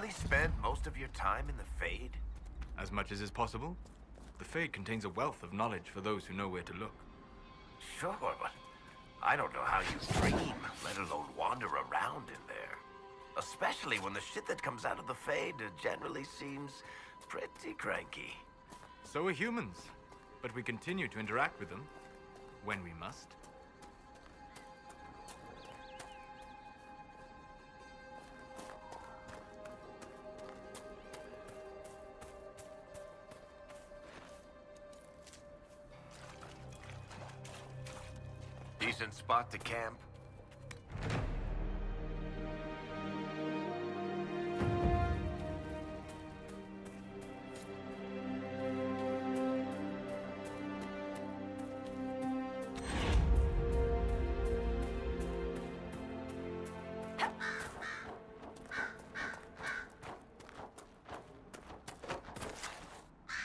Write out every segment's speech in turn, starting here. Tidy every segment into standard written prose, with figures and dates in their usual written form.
really spend most of your time in the Fade? As much as is possible. The Fade contains a wealth of knowledge for those who know where to look. Sure, but I don't know how you dream, let alone wander around in there. Especially when the shit that comes out of the Fade generally seems pretty cranky. So are humans. But we continue to interact with them. When we must. Decent spot to camp.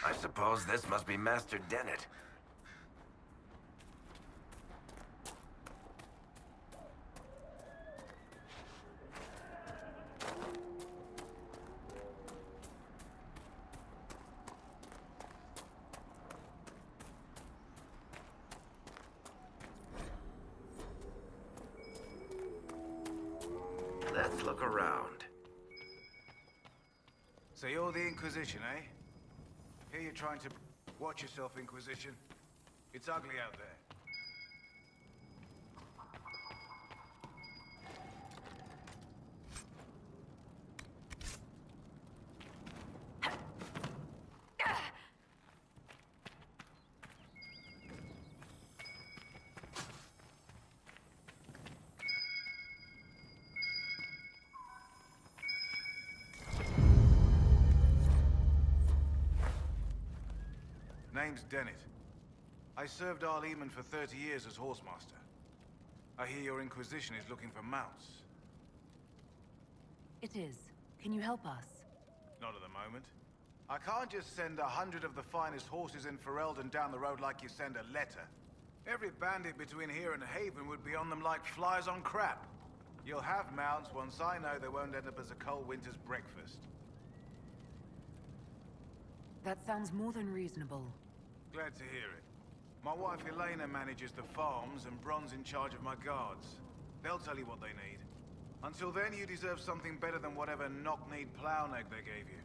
I suppose this must be Master Dennett. Let's look around. So you're the Inquisition, eh? Here you're trying to... Watch yourself, Inquisition. It's ugly out there. Name's Dennett. I served Arleman for 30 years as Horsemaster. I hear your Inquisition is looking for mounts. It is. Can you help us? Not at the moment. I can't just send 100 of the finest horses in Ferelden down the road like you send a letter. Every bandit between here and Haven would be on them like flies on crap. You'll have mounts once I know they won't end up as a cold winter's breakfast. That sounds more than reasonable. Glad to hear it. My wife Elena manages the farms and Bron's in charge of my guards. They'll tell you what they need. Until then, you deserve something better than whatever knock-kneed plow-neck they gave you.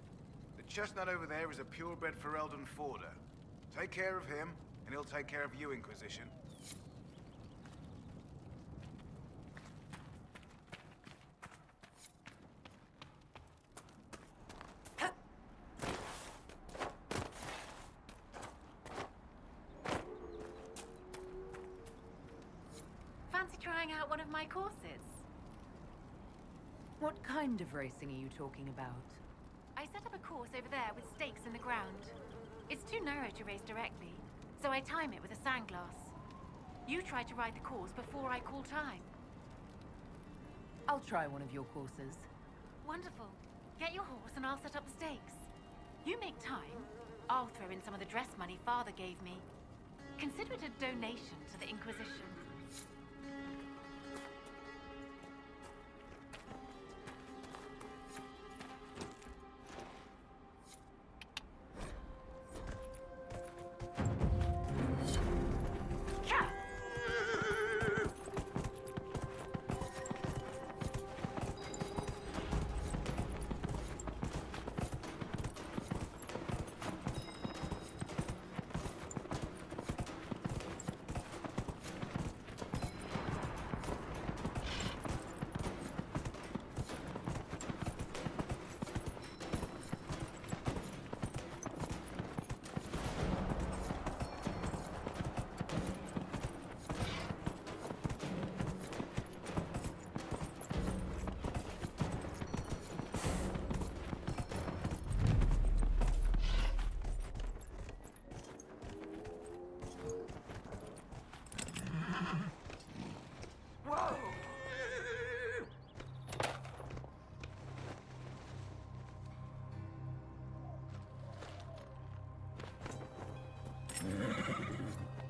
The chestnut over there is a purebred Ferelden forder. Take care of him, and he'll take care of you, Inquisition. Fancy trying out one of my courses? What kind of racing are you talking about? I set up a course over there with stakes in the ground. It's too narrow to race directly, so I time it with a sandglass. You try to ride the course before I call time. I'll try one of your courses. Wonderful. Get your horse and I'll set up the stakes. You make time, I'll throw in some of the dress money Father gave me. Consider it a donation to the Inquisition.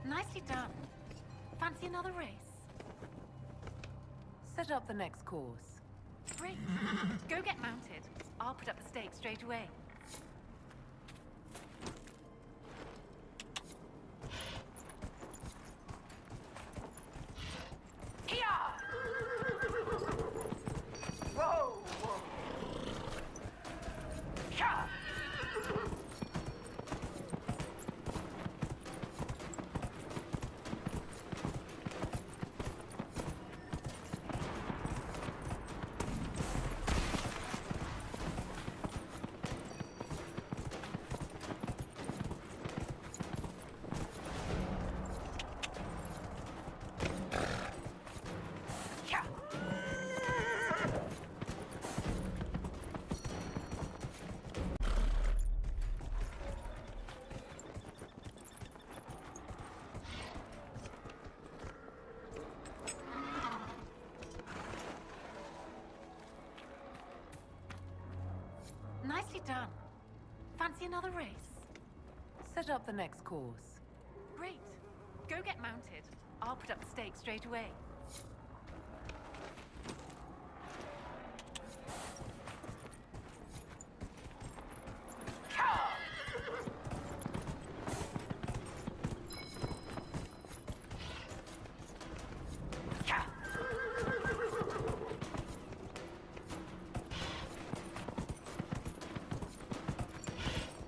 Nicely done. Fancy another race? Set up the next course. Great. Go get mounted. I'll I'll put up the stakes straight away. Whoa! Whoa! Yeah! Nicely done. Fancy another race? Set up the next course. Great. Go get mounted. I'll put up the stakes straight away.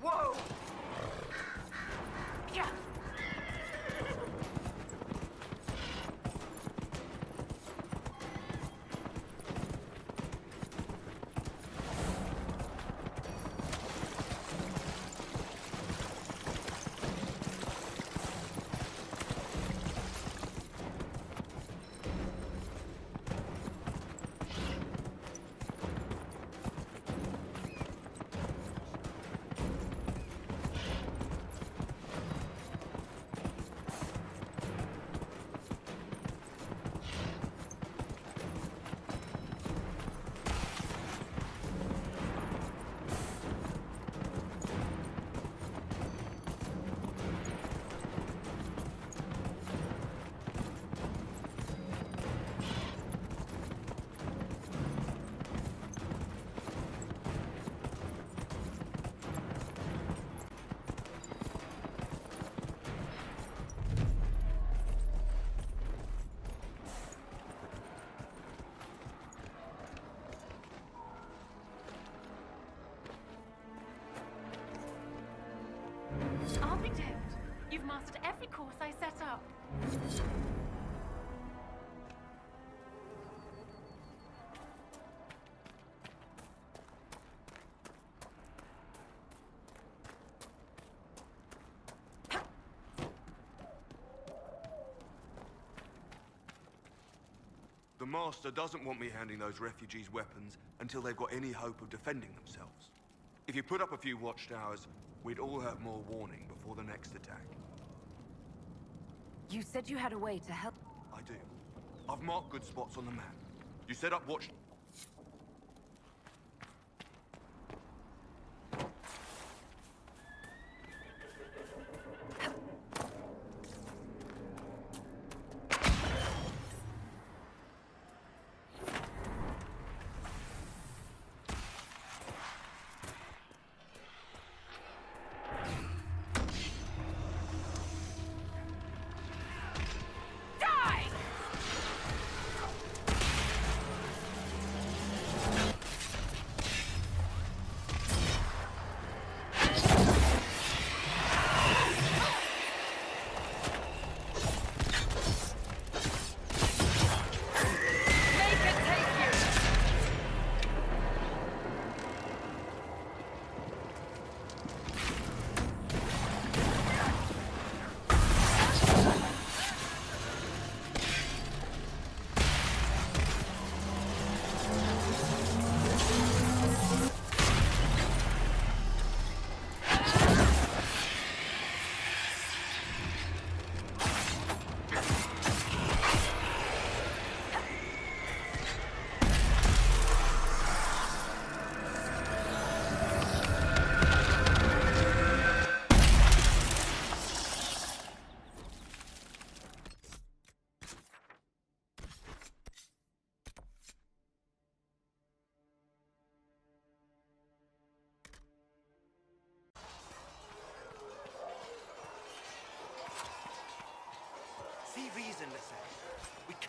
Whoa! Yeah. I'll be damned. You've mastered every course I set up. The Master doesn't want me handing those refugees weapons until they've got any hope of defending themselves. If you put up a few watchtowers, we'd all have more warning before the next attack. You said you had a way to help. I do. I've marked good spots on the map. You set up watch... Die!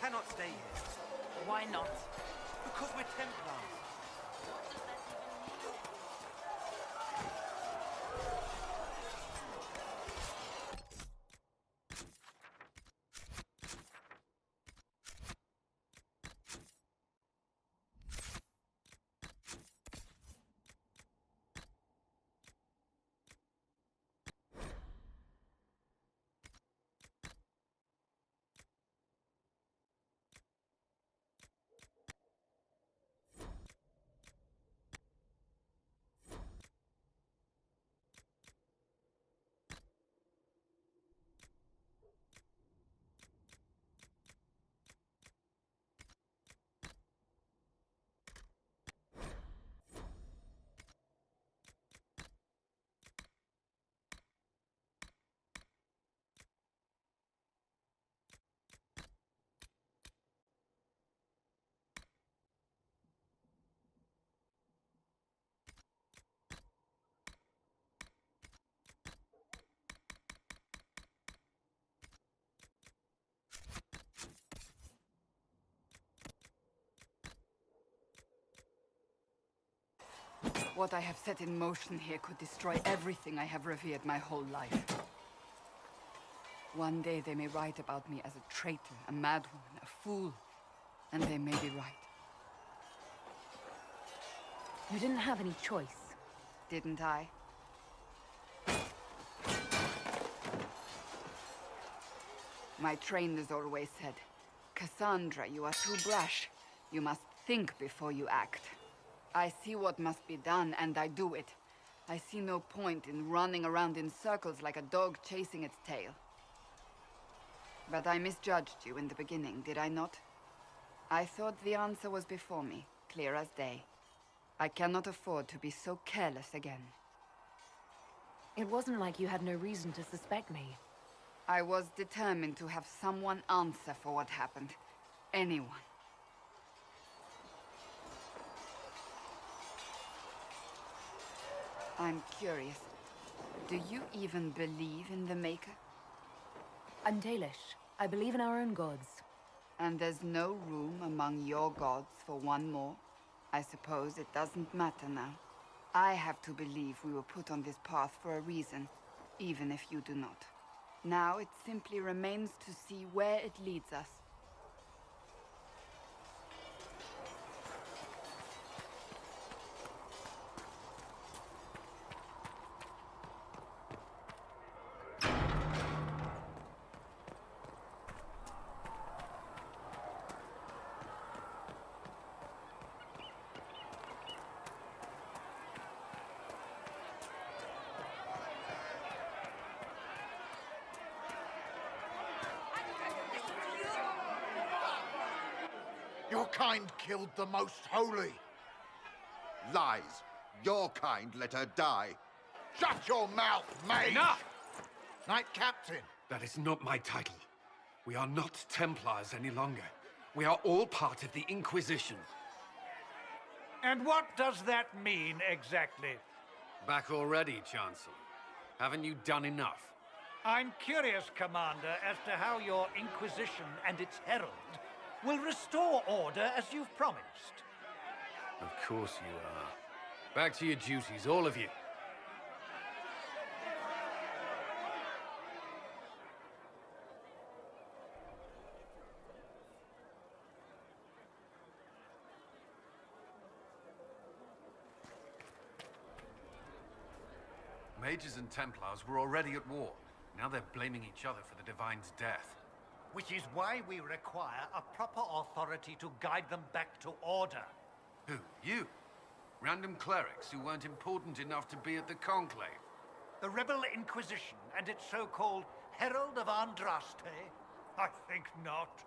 cannot stay here. Why not? Because we're Templars. What I have set in motion here could destroy everything I have revered my whole life. One day they may write about me as a traitor, a madwoman, a fool, and they may be right. You didn't have any choice. Didn't I? My trainers always said, Cassandra, you are too brash. You must think before you act. I see what must be done, and I do it. I see no point in running around in circles like a dog chasing its tail. But I misjudged you in the beginning, did I not? I thought the answer was before me, clear as day. I cannot afford to be so careless again. It wasn't like you had no reason to suspect me. I was determined to have someone answer for what happened. Anyone. I'm curious. Do you even believe in the Maker? I'm Dalish. I believe in our own gods. And there's no room among your gods for one more? I suppose it doesn't matter now. I have to believe we were put on this path for a reason, even if you do not. Now it simply remains to see where it leads us. Your kind killed the most holy. Lies. Your kind let her die. Shut your mouth, mate! Enough! Knight Captain. That is not my title. We are not Templars any longer. We are all part of the Inquisition. And what does that mean, exactly? Back already, Chancellor. Haven't you done enough? I'm curious, Commander, as to how your Inquisition and its herald will restore order as you've promised. Of course you are. Back to your duties, all of you. Mages and Templars were already at war. Now they're blaming each other for the Divine's death. Which is why we require a proper authority to guide them back to order. Who? You? Random clerics who weren't important enough to be at the Conclave? The Rebel Inquisition and its so-called Herald of Andraste? I think not.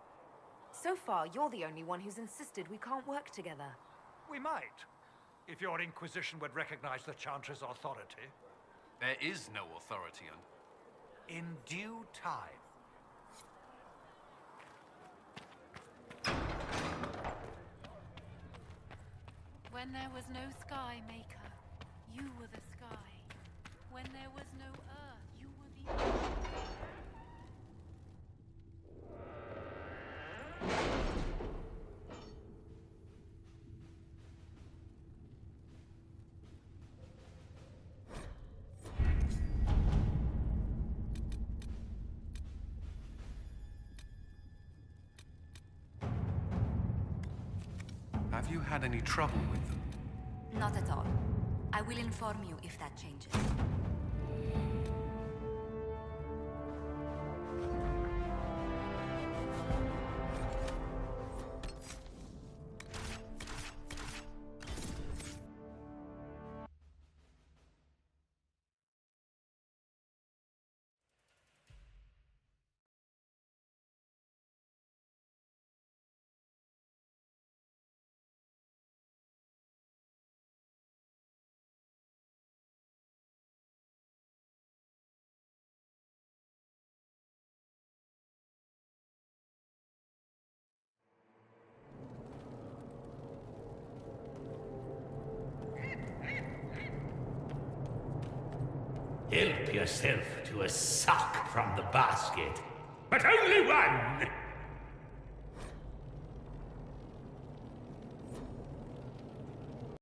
So far, you're the only one who's insisted we can't work together. We might, if your Inquisition would recognize the Chancellor's authority. There is no authority on... In due time. When there was no sky, Maker, you were the sky. When there was no earth, you were the earth. you had any trouble with them? Not at all. I will inform you if that changes. Help yourself to a sock from the basket, but only one!